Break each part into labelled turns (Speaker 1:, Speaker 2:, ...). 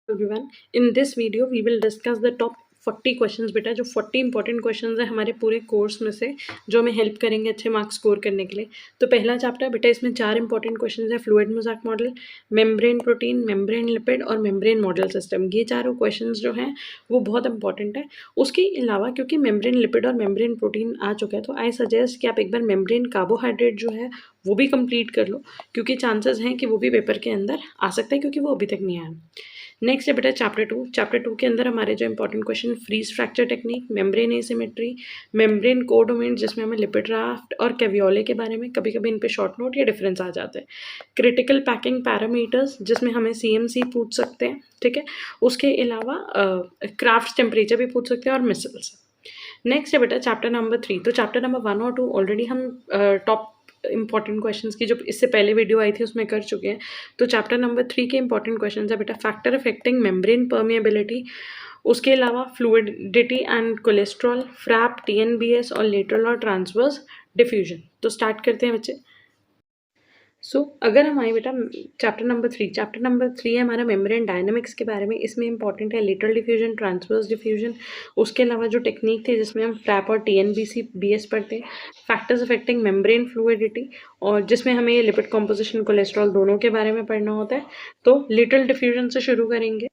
Speaker 1: Everyone, in this video we will discuss the top 40 questions बेटा, जो 40 important questions है हमारे पूरे कोर्स में से, जो हमें हेल्प करेंगे अच्छे मार्क्स स्कोर करने के लिए। तो पहला चैप्टर बेटा, इसमें 4 इंपॉर्टेंट क्वेश्चंस है। Fluid mosaic model, membrane protein, membrane lipid और मेम्ब्रेन मॉडल सिस्टम। ये चारों क्वेश्चंस जो हैं वो बहुत इंपॉर्टेंट है। उसके अलावा क्योंकि मेम्ब्रेन लिपिड और मेम्ब्रेन प्रोटीन आ चुका है, तो आई सजेस्ट कि आप एक बार मेम्ब्रेन कार्बोहाइड्रेट जो है वो भी कंप्लीट कर लो, क्योंकि चांसेस हैं कि वो भी पेपर के अंदर आ सकता है, क्योंकि वो अभी तक नहीं आया। नेक्स्ट है बेटा चैप्टर टू के अंदर हमारे जो important question, freeze fracture technique, membrane asymmetry, membrane codomain जिसमें हमें लिपिड राफ्ट और कैवियोले के बारे में कभी कभी इन पे शॉर्ट नोट या डिफरेंस आ जाते हैं। क्रिटिकल पैकिंग पैरामीटर्स जिसमें हमें CMC पूछ सकते हैं, ठीक है। उसके अलावा क्राफ्ट टेम्परेचर भी पूछ सकते हैं और मिसल्स। नेक्स्ट है बेटा चैप्टर नंबर 3। तो चैप्टर नंबर 1 और 2 ऑलरेडी हम टॉप इंपॉर्टेंट क्वेश्चंस की जो इससे पहले वीडियो आई थी उसमें कर चुके हैं। तो चैप्टर नंबर 3 के इंपॉर्टेंट क्वेश्चंस है बेटा, फैक्टर अफेक्टिंग मेम्ब्रेन परमिएबिलिटी, उसके अलावा फ्लूइडिटी एंड कोलेस्ट्रॉल, फ्रैप, TNBS और लेटरल और ट्रांसवर्स डिफ्यूजन। तो स्टार्ट करते हैं बच्चे। अगर हमारे बेटा चैप्टर नंबर 3 है हमारा मेम्ब्रेन डायनामिक्स के बारे में। इसमें इंपॉर्टेंट है लेटरल डिफ्यूजन, ट्रांसवर्स डिफ्यूजन, उसके अलावा जो टेक्निक थी जिसमें हम फ्रैप और TNBS पढ़ते हैं, फैक्टर्स अफेक्टिंग मेम्ब्रेन फ्लूइडिटी, और जिसमें हमें लिपिड कॉम्पोजिशन, कोलेस्ट्रॉल दोनों के बारे में पढ़ना होता है। तो लेटरल डिफ्यूजन से शुरू करेंगे।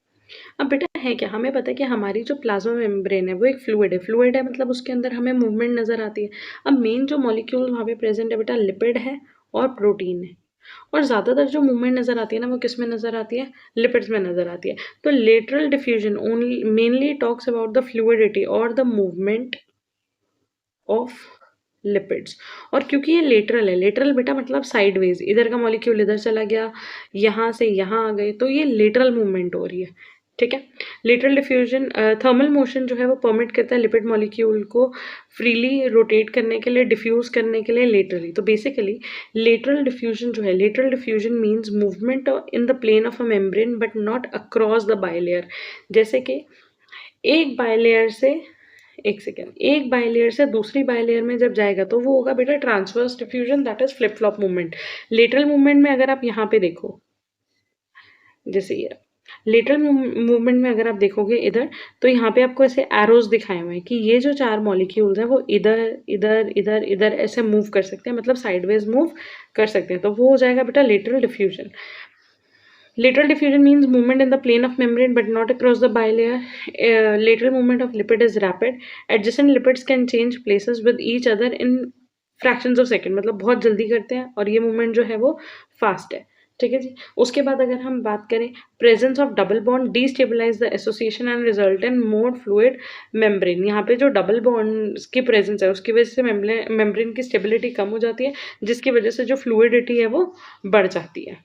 Speaker 1: अब बेटा है क्या, हमें पता है कि हमारी जो प्लाज्मा मेम्ब्रेन है वो एक फ्लूइड है मतलब उसके अंदर हमें मूवमेंट नज़र आती है। अब मेन जो मॉलिक्यूल वहाँ पे प्रेजेंट है बेटा, लिपिड है और प्रोटीन है, और ज़्यादातर जो मूवमेंट नज़र आती है ना वो किस में नज़र आती है, लिपिड्स में नज़र आती है। तो lateral diffusion only mainly talks about the fluidity और द मूवमेंट ऑफ लिपिड्स। और क्योंकि ये लेटरल है, लेटरल बेटा मतलब साइडवेज, इधर का मॉलिक्यूल इधर चला गया, यहाँ से यहाँ आ गए, तो ये लेटरल मूवमेंट हो रही है, ठीक है। लेटरल डिफ्यूजन थर्मल मोशन जो है वो परमिट करता है लिपिड मॉलिक्यूल को फ्रीली रोटेट करने के लिए, डिफ्यूज करने के लिए लेटरली। तो बेसिकली लेटरल डिफ्यूजन जो है, lateral diffusion means movement in the plane of a membrane but not across the bilayer. जैसे कि एक बाइलेयर से दूसरी बाइलेयर में जब जाएगा तो वो होगा बेटा transverse diffusion, that is flip flop movement. Lateral movement में अगर आप यहाँ पे देखो, जैसे ये लेटरल मूवमेंट में अगर आप देखोगे इधर, तो यहाँ पे आपको ऐसे एरोज दिखाए हुए हैं कि ये जो 4 मॉलिक्यूल्स हैं वो इधर इधर इधर इधर ऐसे मूव कर सकते हैं, मतलब साइडवेज मूव कर सकते हैं। तो वो हो जाएगा बेटा lateral diffusion. Lateral diffusion means movement in the plane of membrane but not across the bilayer. Lateral movement of lipid is rapid. Adjacent lipids can change places with each other in fractions of second, मतलब बहुत जल्दी करते हैं, और ये movement जो है वो फास्ट है, ठीक है जी। उसके बाद अगर हम बात करें, presence of double bond destabilise the association and result in more fluid membrane. यहाँ पे जो डबल बॉन्ड की प्रेजेंस है उसकी वजह से मेम्ब्रेन की स्टेबिलिटी कम हो जाती है, जिसकी वजह से जो फ्लूइडिटी है वो बढ़ जाती है।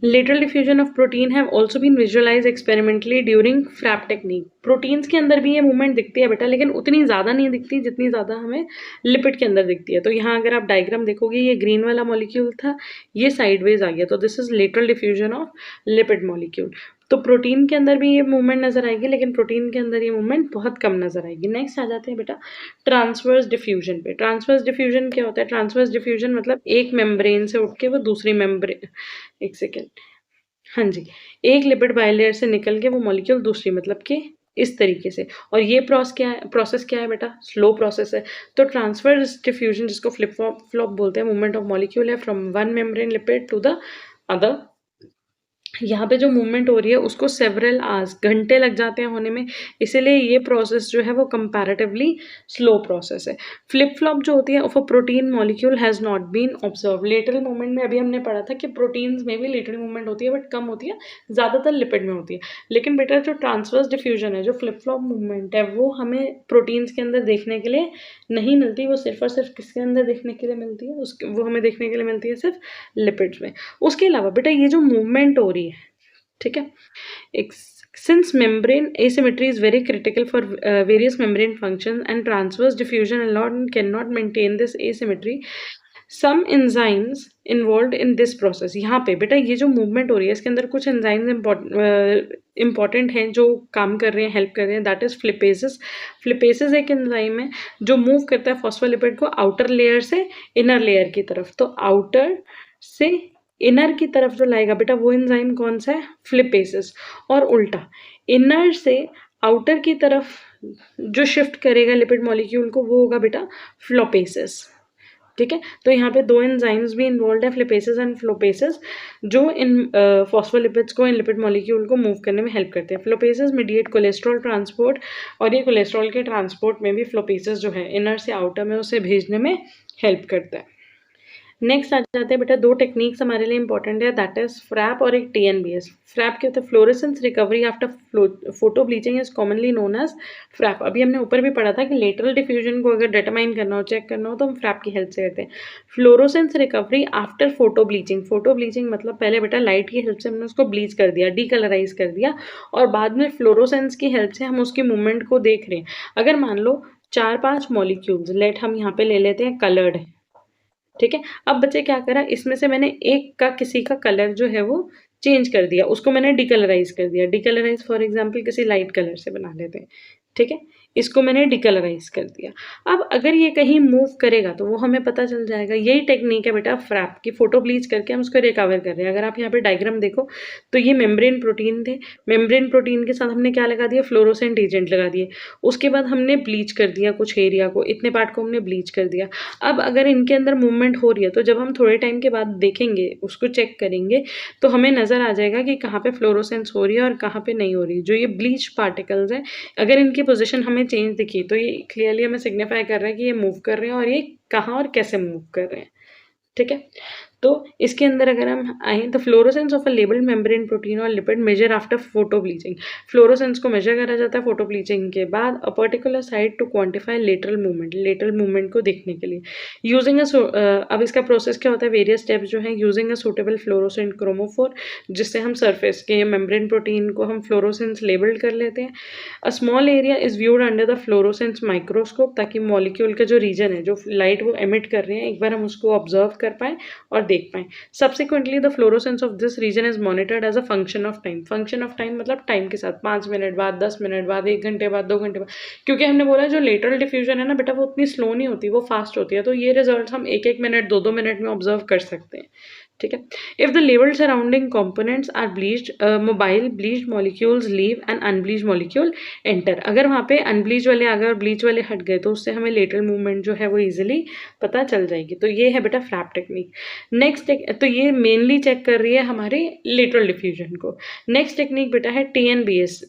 Speaker 1: Lateral diffusion of protein have also been visualized experimentally during FRAP technique. Proteins के अंदर भी ये मूवमेंट दिखती है बेटा, लेकिन उतनी ज़्यादा नहीं दिखती जितनी ज़्यादा हमें लिपिड के अंदर दिखती है। तो यहाँ अगर आप डायग्राम देखोगे, ये ग्रीन वाला मॉलिक्यूल था, ये साइडवेज आ गया, तो this is lateral diffusion of lipid molecule. तो प्रोटीन के अंदर भी ये मूवमेंट नजर आएगी, लेकिन प्रोटीन के अंदर ये मूवमेंट बहुत कम नजर आएगी। नेक्स्ट आ जाते हैं बेटा ट्रांसवर्स डिफ्यूजन पे। ट्रांसवर्स डिफ्यूजन क्या होता है? ट्रांसवर्स डिफ्यूजन मतलब एक मेम्ब्रेन से उठ के वो दूसरी मेम्ब्रेन, एक सेकेंड, हाँ जी, एक लिपिड बाइलेयर से निकल के वो मॉलिक्यूल दूसरी, मतलब कि इस तरीके से। और ये प्रोसेस क्या है बेटा? स्लो प्रोसेस है। तो ट्रांसवर्स डिफ्यूजन जिसको फ्लिप फ्लॉप बोलते हैं, मूवमेंट ऑफ मॉलिक्यूल है from one membrane lipid to the other. यहाँ पे जो मूवमेंट हो रही है उसको सेवरल आवर्स, घंटे लग जाते हैं होने में, इसीलिए ये प्रोसेस जो है वो कंपैरेटिवली स्लो प्रोसेस है। फ्लिप फ्लॉप जो होती है of a protein molecule has not been observe. Lateral movement में अभी हमने पढ़ा था कि प्रोटीन्स में भी लेटरल मूवमेंट होती है, बट कम होती है, ज़्यादातर लिपिड में होती है। लेकिन बेटा जो ट्रांसवर्स डिफ्यूजन है, जो फ्लिप फ्लॉप मूवमेंट है, वो हमें प्रोटीन्स के अंदर देखने के लिए नहीं मिलती। वो सिर्फ और सिर्फ किसके अंदर देखने के लिए मिलती है? वो हमें देखने के लिए मिलती है सिर्फ लिपिड्स में। उसके अलावा बेटा ये जो मूवमेंट हो रही है, ठीक है, since membrane asymmetry is very critical for various membrane functions and transverse diffusion alone cannot maintain this asymmetry, some enzymes involved in this process। यहाँ पे बेटा ये जो मूवमेंट हो रही है इसके अंदर कुछ एंजाइम्स इंपॉर्टेंट हैं जो काम कर रहे हैं, हेल्प कर रहे हैं, दैट इज फ्लिपेसेस। फ्लिपेसेस एक एंजाइम है जो मूव करता है फॉस्फोलिपिड को आउटर लेयर से इनर लेयर की तरफ। तो आउटर से इनर की तरफ जो लाएगा बेटा वो एंजाइम कौन सा है, फ्लिपेसेस। और उल्टा इनर से आउटर की तरफ जो शिफ्ट करेगा लिपिड मॉलिक्यूल को वो होगा बेटा फ्लोपेसेस। ठीक है, तो यहाँ पे दो एंजाइम्स भी इन्वॉल्व है, फ्लिपेसेस एंड फ्लोपेसेस, जो इन फॉस्फोलिपिड्स को, इन लिपिड मॉलिक्यूल को मूव करने में हेल्प करते हैं। फ्लोपेसेस मीडिएट कोलेस्ट्रॉल ट्रांसपोर्ट, और ये कोलेस्ट्रॉल के ट्रांसपोर्ट में भी फ्लोपेसेस जो है इनर से आउटर में उसे भेजने में हेल्प करता है। नेक्स्ट आ जाते हैं बेटा, दो टेक्निक्स हमारे लिए इंपॉर्टेंट है, दैट इज फ्रैप और एक TNBS। फ्रैप क्या होता है, fluorescence recovery after photo bleaching is commonly known as FRAP. अभी हमने ऊपर भी पढ़ा था कि लेटरल डिफ्यूजन को अगर डिटरमाइन करना हो, चेक करना हो, तो हम फ्रैप की हेल्प से करते हैं। Fluorescence recovery after photo bleaching, photo bleaching मतलब पहले बेटा लाइट की हेल्प से हमने उसको ब्लीच कर दिया, डीकलराइज कर दिया, और बाद में फ्लोरोसेंस की हेल्प से हम उसकी मूवमेंट को देख रहे हैं। अगर मान लो 4-5 मॉलिक्यूल्स लेट हम यहाँ पे ले लेते हैं, कलर्ड है, ठीक है। अब बच्चे क्या करा, इसमें से मैंने एक का किसी का कलर जो है वो चेंज कर दिया, उसको मैंने डिकलराइज कर दिया। डिकलराइज फॉर एग्जांपल किसी लाइट कलर से बना लेते हैं, ठीक है, इसको मैंने डिकलराइज कर दिया। अब अगर ये कहीं मूव करेगा तो वो हमें पता चल जाएगा। यही टेक्निक है बेटा फ्रैप की, फोटो ब्लीच करके हम उसको रिकवर कर रहे हैं। अगर आप यहाँ पे डायग्राम देखो तो ये मेम्ब्रेन प्रोटीन थे, मेम्ब्रेन प्रोटीन के साथ हमने क्या लगा दिया, फ्लोरोसेंट एजेंट लगा दिए। उसके बाद हमने ब्लीच कर दिया कुछ एरिया को, इतने पार्ट को हमने ब्लीच कर दिया। अब अगर इनके अंदर मूवमेंट हो रही है तो जब हम थोड़े टाइम के बाद देखेंगे, उसको चेक करेंगे, तो हमें नज़र आ जाएगा कि कहाँ पे फ्लोरोसेंस हो रही है और कहाँ पे नहीं हो रही। जो ये ब्लीच पार्टिकल्स हैं, अगर इनकी पोजीशन हमें चेंज दिखी तो ये क्लियरली हमें सिग्निफाई कर रहा है कि ये मूव कर रहे हैं, और ये कहाँ और कैसे मूव कर रहे हैं। ठीक है, तो इसके अंदर अगर हम आए तो fluorescence of a labelled membrane protein और lipid measure after photo bleaching. Fluorescence को मेजर करा जाता है फोटो ब्लीचिंग के बाद, a particular site to quantify lateral movement, lateral movement को देखने के लिए। यूजिंग अब इसका प्रोसेस क्या होता है, वेरियस स्टेप्स जो है, using a suitable fluorescent chromophore, जिससे हम सरफेस के मेम्ब्रेन प्रोटीन को हम फ्लोरोसेंस लेबल्ड कर लेते हैं। A small area is viewed under the fluorescence microscope, ताकि मॉलिक्यूल का जो रीजन है, जो लाइट वो एमिट कर रहे हैं, एक बार हम उसको ऑब्जर्व कर पाएँ और देख पाएँ। Subsequently the fluorescence of this region is monitored as a function of time. Function of time मतलब टाइम के साथ, 5 मिनट बाद, 10 मिनट बाद, 1 घंटे बाद, 2 घंटे बाद, क्योंकि हमने बोला जो लेटरल डिफ्यूजन है ना बेटा, वो उतनी स्लो नहीं होती, वो फास्ट होती है। तो ये रिजल्ट हम 1-1 मिनट, 2-2 मिनट में ऑब्जर्व कर सकते हैं। ठीक है, if the labelled surrounding components are bleached mobile, bleached molecules leave and unbleached molecule enter. अगर वहाँ पे अनब्लीच वाले आ गए और ब्लीच वाले हट गए तो उससे हमें लेटरल मूवमेंट जो है वो इजीली पता चल जाएगी। तो ये है बेटा फ्रैप टेक्निक। नेक्स्ट, तो ये मेनली चेक कर रही है हमारे लेटरल डिफ्यूजन को। नेक्स्ट टेक्निक बेटा है TNBS।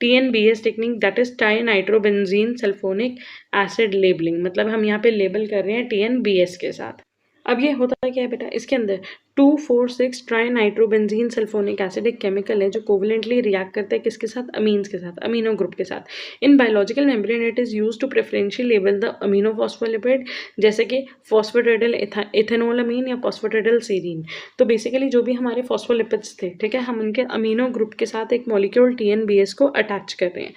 Speaker 1: TNBS technique, that is tie nitrobenzene sulphonic acid labelling, मतलब हम यहाँ पे लेबल कर रहे हैं TNBS के साथ। अब ये होता क्या है बेटा, इसके अंदर 2,4,6 ट्राई नाइट्रोबेंजीन सल्फोनिक एसिड एक केमिकल है जो कोवलेंटली रिएक्ट करता है किसके साथ, अमीन्स के साथ, अमीनो ग्रुप के साथ। In biological membrane it is used to preferential label the amino phospholipid, जैसे कि फॉस्फेटिडिल इथेनोलामीन या फॉस्फेटिडिल सीरीन। तो बेसिकली जो भी हमारे फॉस्फोलिपिड्स थे, ठीक है, हम उनके अमीनो ग्रुप के साथ एक मॉलिक्यूल TNBS को अटैच कर रहे हैं।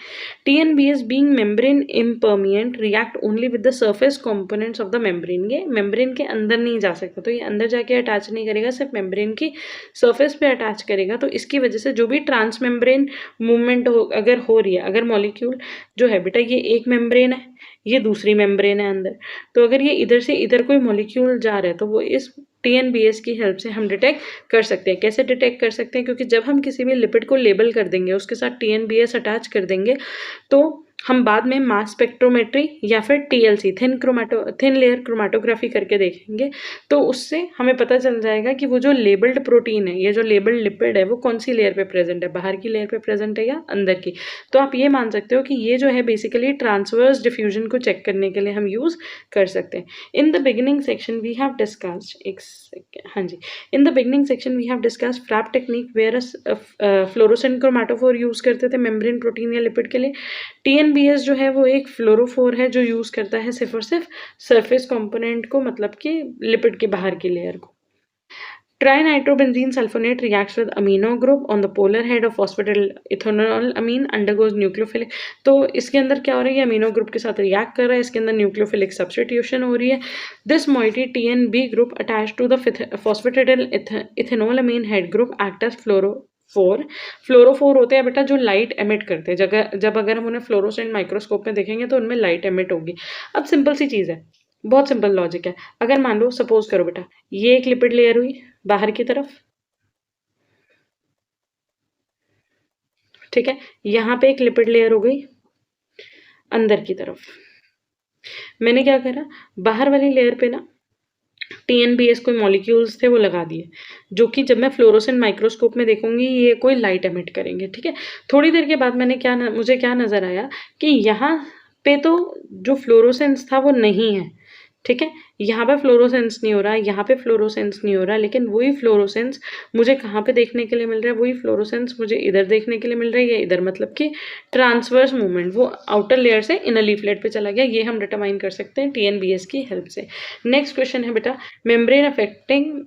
Speaker 1: TNBS being membrane impermeant react only with the surface components of the membrane. ये मेम्ब्रेन के अंदर नहीं जा सकता, तो ये अंदर जाके अटैच नहीं करेगा, सिर्फ मेम्ब्रेन की सरफेस पे अटैच करेगा। तो इसकी वजह से जो भी ट्रांस मेम्ब्रेन मूवमेंट अगर हो रही है, अगर मॉलिक्यूल जो है बेटा, ये एक मेम्ब्रेन है, ये दूसरी मेम्ब्रेन है अंदर, तो अगर ये इधर से इधर कोई मॉलिक्यूल जा रहा है तो वो इस TNBS की हेल्प से हम डिटेक्ट कर सकते हैं। कैसे डिटेक्ट कर सकते हैं, क्योंकि जब हम किसी भी लिपिड को लेबल कर देंगे, उसके साथ TNBS अटैच कर देंगे, तो हम बाद में मास स्पेक्ट्रोमेट्री या फिर TLC, थिन लेयर क्रोमेटोग्राफी करके देखेंगे, तो उससे हमें पता चल जाएगा कि वो जो लेबल्ड प्रोटीन है, ये जो लेबल्ड लिपिड है, वो कौन सी लेयर पे प्रेजेंट है, बाहर की लेयर पे प्रेजेंट है या अंदर की। तो आप ये मान सकते हो कि ये जो है बेसिकली ट्रांसवर्स डिफ्यूजन को चेक करने के लिए हम यूज कर सकते हैं। In the beginning section we have discussed, एक सेकेंड, हाँ जी, in the beginning section we have discussed FRAP technique where fluorescent chromatophore use करते थे मेम्ब्रेन प्रोटीन या लिपिड के लिए। TNBS जो है वो एक फ्लोरोफोर है जो यूज करता है सिर्फ और सिर्फ सरफेस कंपोनेंट को, मतलब कि लिपिड के बाहर की लेयर को। Trinitrobenzene sulfonate reacts with amino group on the polar head of phosphatidylethanolamine, undergoes nucleophilic। तो इसके अंदर क्या हो रहा है, अमीनो ग्रुप के साथ रिएक्ट कर रहा है, इसके अंदर न्यूक्लियोफिलिक सब्स्टिट्यूशन हो रही है। This moiety TNB group attach to the phosphatidylethanolamine head group act as fluorophore होते हैं बेटा जो लाइट एमिट करते हैं। जब अगर हम उन्हें फ्लोरोसेंट माइक्रोस्कोप में देखेंगे तो उनमें लाइट एमिट होगी। अब सिंपल सी चीज़ है, बहुत सिंपल लॉजिक है। अगर मान लो सपोज करो बेटा ये एक लिपिड लेयर हुई बाहर की तरफ, ठीक है, यहाँ पे एक लिपिड लेयर हो गई अंदर की तरफ। मैंने क्या करा, बाहर वाली लेयर पे ना टीएनबीएस कोई मॉलिक्यूल्स थे वो लगा दिए, जो कि जब मैं फ्लोरोसेंट माइक्रोस्कोप में देखूंगी ये कोई लाइट एमिट करेंगे, ठीक है। थोड़ी देर के बाद मुझे क्या नजर आया कि यहाँ पे तो जो फ्लोरोसेंस था वो नहीं है, ठीक है, यहाँ पे फ्लोरोसेंस नहीं हो रहा, यहाँ पे फ्लोरोसेंस नहीं हो रहा, लेकिन वही फ्लोरोसेंस मुझे कहाँ पे देखने के लिए मिल रहा है, वही फ्लोरोसेंस मुझे इधर देखने के लिए मिल रहा है या इधर, मतलब कि ट्रांसवर्स मूवमेंट, वो आउटर लेयर से इनर लीफलेट पे चला गया। ये हम डिटरमाइन कर सकते हैं टीएनबीएस की हेल्प से। नेक्स्ट क्वेश्चन है बेटा membrane affecting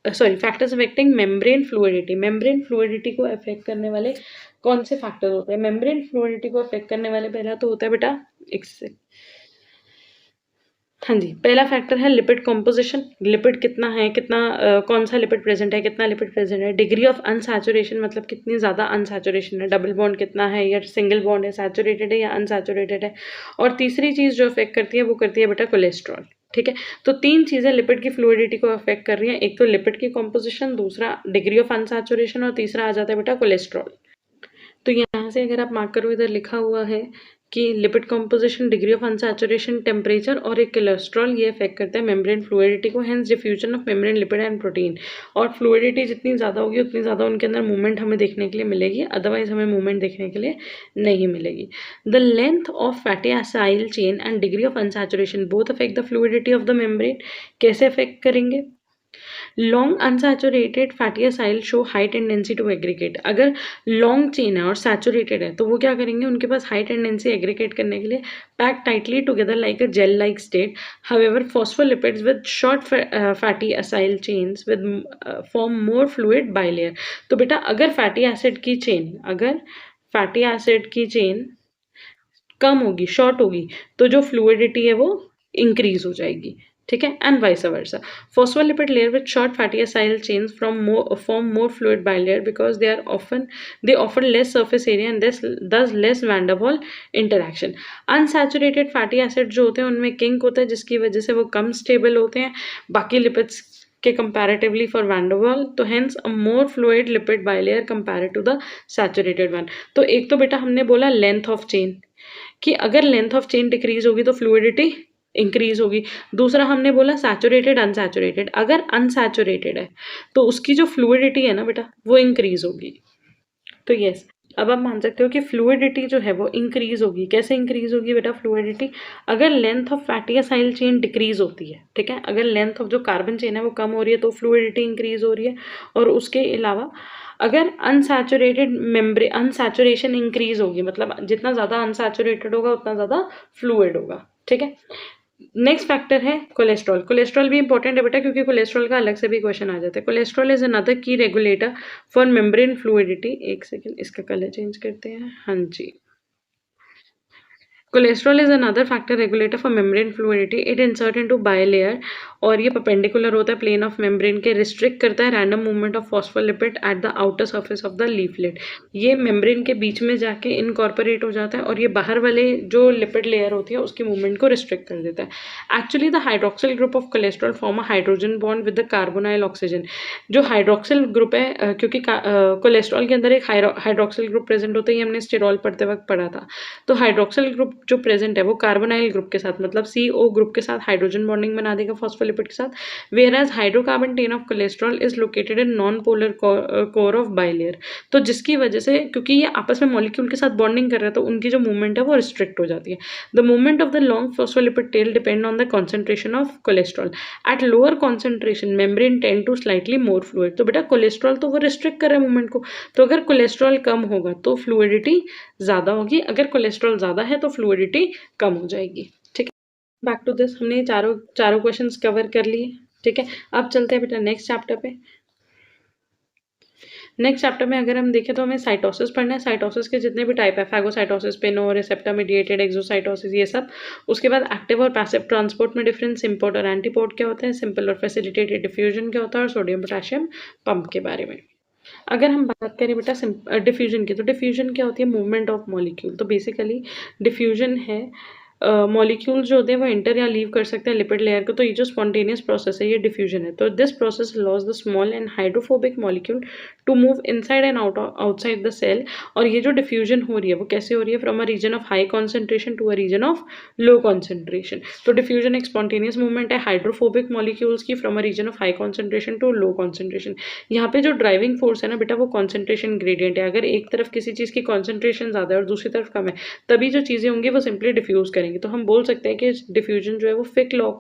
Speaker 1: factors affecting membrane fluidity. Membrane fluidity को अफेक्ट करने वाले कौन से फैक्टर होते हैं? मेम्ब्रेन फ्लूइडिटी को अफेक्ट करने वाले पहला तो होता है बेटा हाँ जी, पहला फैक्टर है लिपिड कॉम्पोजिशन। लिपिड कितना है, कितना कौन सा लिपिड प्रेजेंट है, कितना लिपिड प्रेजेंट है। डिग्री ऑफ अनसैचुरेशन, मतलब कितनी ज़्यादा अनसैचुरेशन है, डबल बॉन्ड कितना है या सिंगल बॉन्ड है, सैचुरेटेड है या अनसैचुरेटेड है। और तीसरी चीज़ जो अफेक्ट करती है वो करती है बेटा कोलेस्ट्रॉल, ठीक है। तो तीन चीज़ें लिपिड की फ्लूइडिटी को अफेक्ट कर रही हैं, एक तो लिपिड की कॉम्पोजिशन, दूसरा डिग्री ऑफ अनसैचुरेशन और तीसरा आ जाता है बेटा कोलेस्ट्रॉल। तो यहाँ से अगर आप मार्क करो, इधर लिखा हुआ है कि lipid composition, degree of unsaturation, temperature और एक कोलेस्ट्रॉल, ये अफेक्ट करता है मेम्ब्रेन फ्लूइडिटी को, hence diffusion of membrane lipid and protein. और फ्लूइडिटी जितनी ज़्यादा होगी उतनी ज़्यादा उनके अंदर मूवमेंट हमें देखने के लिए मिलेगी, अदरवाइज हमें मूवमेंट देखने के लिए नहीं मिलेगी। The length of fatty acyl chain and degree of unsaturation both affect the fluidity of the membrane. कैसे अफेक्ट करेंगे? Long unsaturated fatty acyl show high tendency to aggregate. अगर लॉन्ग चेन है और सैचुरेटेड है तो वो क्या करेंगे, उनके पास हाई टेंडेंसी एग्रीगेट करने के लिए, pack tightly together like a gel like state. However phospholipids with short fatty acyl chains with form more fluid bilayer. तो बेटा अगर फैटी एसिड की चेन, अगर फैटी एसिड की चेन कम होगी, शॉर्ट होगी, तो जो फ्लूइडिटी है वो इंक्रीज हो जाएगी, ठीक है, and vice versa. Phospholipid layer with short fatty acyl chains form more fluid bilayer because they offer less surface area and thus less van der Waal interaction. Unsaturated fatty acid जो होते हैं उनमें kink होता है जिसकी वजह से वो कम स्टेबल होते हैं बाकी लिपिड्स के comparatively for van der Waals, तो hence a more fluid lipid bilayer compare to the saturated one. तो एक तो बेटा हमने बोला लेंथ ऑफ चेन, कि अगर लेंथ ऑफ चेन डिक्रीज होगी तो फ्लूइडिटी इंक्रीज होगी। दूसरा हमने बोला सैचुरेटेड अनसैचुरेटेड, अगर अनसैचुरेटेड है तो उसकी जो फ्लूइडिटी है ना बेटा वो इंक्रीज होगी। तो यस, अब आप मान सकते हो कि फ्लूइडिटी जो है वो इंक्रीज होगी। कैसे इंक्रीज होगी बेटा फ्लूइडिटी? अगर length of fatty acyl chain decrease होती है, ठीक है, अगर लेंथ ऑफ जो कार्बन चेन है वो कम हो रही है तो फ्लूइडिटी इंक्रीज हो रही है। और उसके अलावा अगर अनसैचुरेशन इंक्रीज होगी, मतलब जितना ज़्यादा अनसैचुरेटेड होगा उतना ज़्यादा फ्लूइड होगा, ठीक है। नेक्स्ट फैक्टर है कोलेस्ट्रॉल। कोलेस्ट्रॉल भी इंपॉर्टेंट है बेटा क्योंकि कोलेस्ट्रॉल का अलग से भी क्वेश्चन आ जाता है। Cholesterol is another key regulator for membrane fluidity. एक सेकेंड, इसका कलर चेंज करते हैं। हाँ जी, cholesterol is another factor regulator for membrane fluidity. It insert into bilayer और ये परपेंडिकुलर होता है प्लेन ऑफ मेम्ब्रेन के, रिस्ट्रिक्ट करता है random movement of phospholipid at the outer surface of the leaflet. ये मेम्ब्रेन के बीच में जाके इनकॉर्पोरेट हो जाता है और ये बाहर वाले जो लिपिड लेयर होती है उसकी मूवमेंट को रिस्ट्रिक्ट कर देता है। Actually the hydroxyl group of cholesterol form a hydrogen bond with the carbonyl oxygen. जो हाइड्रोक्सिल ग्रुप है क्योंकि कोलेस्ट्रॉल के अंदर एक हाइड्रोक्सिल ग्रुप प्रेजेंट होता है, ये हमने स्टेरॉल पढ़ते वक्त पढ़ा था। तो हाइड्रोक्सिल ग्रुप जो प्रेजेंट है वो कार्बोनाइल ग्रुप के साथ, मतलब CO ग्रुप के साथ हाइड्रोजन बॉन्डिंग बना देगा फॉस्फोलिपिड के साथ। whereas hydrocarbon chain of cholesterol is located in non polar core of bilayer. तो जिसकी वजह से, क्योंकि ये आपस में मॉलिक्यूल के साथ बॉन्डिंग कर रहा है तो उनकी जो मूवमेंट है वो रिस्ट्रिक्ट हो जाती है। The movement of the long phospholipid tail depend on the concentration of cholesterol. At lower concentration membrane tend to slightly more fluid. तो बेटा कोलेस्ट्रॉल तो वो रिस्ट्रिक्ट कर रहा है मूवमेंट को, तो अगर कोलेस्ट्रॉल कम होगा तो फ्लूइडिटी ज़्यादा होगी, अगर कोलेस्ट्रॉल ज़्यादा है तो फ्लूइडिटी कम हो जाएगी, ठीक है। बैक टू दिस, हमने चारों क्वेश्चंस कवर कर लिए, ठीक है। अब चलते हैं बेटा नेक्स्ट चैप्टर पे। नेक्स्ट चैप्टर में अगर हम देखें तो हमें साइटोसिस पढ़ना है। साइटोसिस के जितने भी टाइप है, फैगोसाइटोसिस, पिनो, रिसेप्टर मीडिएटेड एक्सोसाइटोसिस, ये सब। उसके बाद एक्टिव और पैसिव ट्रांसपोर्ट में डिफरेंस, इम्पोर्ट और एंटीपोर्ट क्या होता है, सिंपल और फैसिलिटेटेड डिफ्यूजन क्या होता है, और सोडियम पोटेशियम पंप के बारे में। अगर हम बात करें बेटा डिफ्यूजन की, तो डिफ्यूजन क्या होती है, मूवमेंट ऑफ मॉलिक्यूल। तो बेसिकली डिफ्यूजन है मॉलिक्यूल्स जो होते हैं वो एंटर या लीव कर सकते हैं लिपिड लेयर को, तो ये जो स्पॉन्टेनियस प्रोसेस है ये डिफ्यूजन है। तो this process allows the small and hydrophobic molecule to move inside and outside the cell. और ये जो डिफ्यूजन हो रही है वो कैसे हो रही है, from a region of high concentration to a region of low concentration. तो डिफ्यूजन एक स्पॉन्टेनियस मूवमेंट है हाइड्रोफोबिक मॉलिक्यूल्स की from a region of high concentration to low concentration. यहाँ पे जो ड्राइविंग फोर्स है ना बेटा वो कॉन्सेंट्रेशन ग्रेडियंट है। अगर एक तरफ किसी चीज़ की कॉन्सेंट्रेशन ज़्यादा है और दूसरी तरफ कम है, तभी जो चीज़ें होंगी वो सिंपली डिफ्यूज करेंगी। तो हम बोल सकते हैं कि डिफ्यूजन जो है वो फिक्स लॉ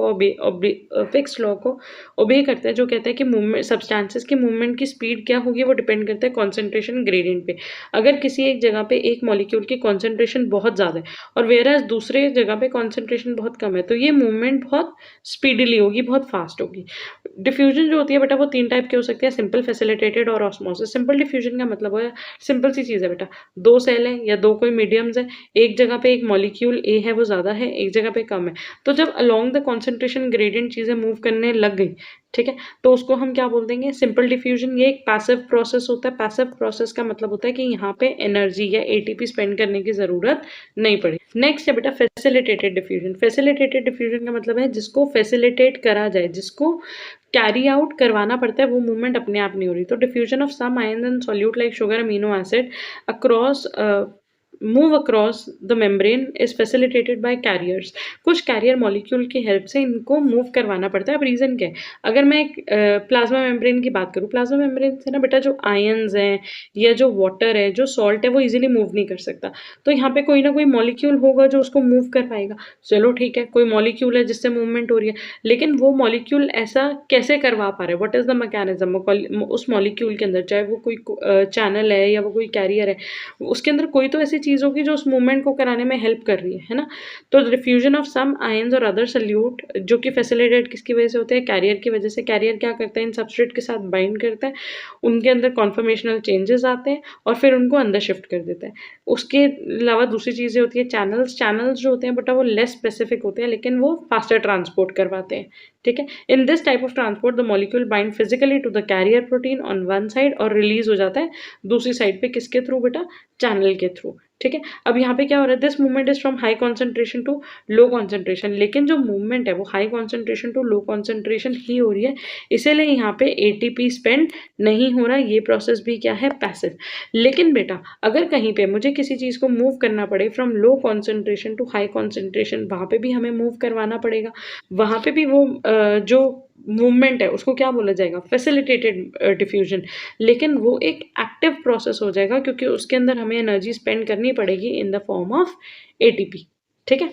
Speaker 1: को ओबे करता है, जो कहता है कि मूवमेंट सब्सटेंसेस की मूवमेंट की स्पीड क्या होगी वो डिपेंड करता है कॉन्सेंट्रेशन ग्रेडियंट पे। अगर किसी एक जगह पे एक मॉलिक्यूल की कॉन्सेंट्रेशन बहुत ज़्यादा है और वेराज दूसरे जगह पे कॉन्सेंट्रेशन बहुत कम है, तो ये मूवमेंट बहुत स्पीडीली होगी, बहुत फास्ट होगी। डिफ्यूजन जो होती है बेटा वो 3 टाइप के हो सकते हैं, सिंपल, फैसिलिटेटेड और ऑस्मोसिस। सिंपल डिफ्यूजन का मतलब है सिंपल सी चीज़ है बेटा, 2 सेल है या 2 कोई मीडियम्स है, एक जगह पे एक मॉलिक्यूल ए है वो ज़्यादा है, एक जगह पे कम है, तो जब अलोंग द कॉन्सेंट्रेशन ग्रेडियंट चीज़ें मूव करने लग गई, ठीक है, तो उसको हम क्या बोल देंगे, सिंपल डिफ्यूजन। ये एक पैसिव प्रोसेस होता है। पैसिव प्रोसेस का मतलब होता है कि यहाँ पे एनर्जी या एटीपी स्पेंड करने की ज़रूरत नहीं पड़ी। नेक्स्ट है बेटा फैसिलिटेटेड डिफ्यूजन। फैसिलिटेटेड डिफ्यूजन का मतलब है जिसको फैसिलिटेट करा जाए, जिसको कैरी आउट करवाना पड़ता है, वो मूवमेंट अपने आप नहीं हो रही। तो diffusion of some ions in solute like sugar, amino acid across move across the membrane is facilitated by carriers. कुछ कैरियर मॉलिक्यूल की हेल्प से इनको मूव करवाना पड़ता है। अब रीज़न क्या है, अगर मैं एक प्लाज्मा मेम्ब्रेन की बात करूँ, प्लाज्मा मेम्ब्रेन से ना बेटा जो आयंस हैं या जो वाटर है, जो सॉल्ट है, वो इजीली मूव नहीं कर सकता। तो यहाँ पे कोई ना कोई मॉलिक्यूल होगा जो उसको मूव कर पाएगा। चलो ठीक है, कोई मॉलिक्यूल है जिससे मूवमेंट हो रही है, लेकिन वो मॉलिक्यूल ऐसा कैसे करवा पा रहा है, व्हाट इज़ द मैकेनिज्म उस मॉलिक्यूल के अंदर, चाहे वो कोई चैनल है या वो कोई कैरियर है, उसके अंदर कोई तो ऐसी चीज़ होगी जो उस मूवमेंट को कराने में हेल्प कर रही है ना। तो डिफ्यूजन ऑफ सम आयंस और अदर सल्यूट जो कि फैसिलिटेट किसकी वजह से होते हैं, कैरियर की वजह से। कैरियर क्या करता है, इन सबस्ट्रेट के साथ बाइंड करता है, उनके अंदर कॉन्फर्मेशनल चेंजेस आते हैं और फिर उनको अंदर शिफ्ट कर देता है। उसके अलावा दूसरी चीज़ें होती है चैनल्स। चैनल्स जो होते हैं बट वो लेस स्पेसिफिक होते हैं, लेकिन वो फास्टर ट्रांसपोर्ट करवाते हैं, ठीक है। In this type of transport the molecule bind physically to the carrier protein on one side और रिलीज हो जाता है दूसरी साइड पे, किसके थ्रू बेटा, चैनल के थ्रू, ठीक है। अब यहाँ पे क्या हो रहा है, this movement is from high concentration to low concentration, लेकिन जो मूवमेंट है वो high concentration to low concentration ही हो रही है, इसीलिए यहाँ पे एटीपी स्पेंड नहीं हो रहा। ये प्रोसेस भी क्या है, पैसिव। लेकिन बेटा अगर कहीं पे मुझे किसी चीज़ को मूव करना पड़े from low concentration to high concentration, वहाँ पे भी हमें मूव करवाना पड़ेगा। वहाँ पे भी वो जो मूवमेंट है उसको क्या बोला जाएगा, फैसिलिटेटेड डिफ्यूजन, लेकिन वो एक एक्टिव प्रोसेस हो जाएगा क्योंकि उसके अंदर हमें एनर्जी स्पेंड करनी पड़ेगी इन द फॉर्म ऑफ एटीपी, ठीक है।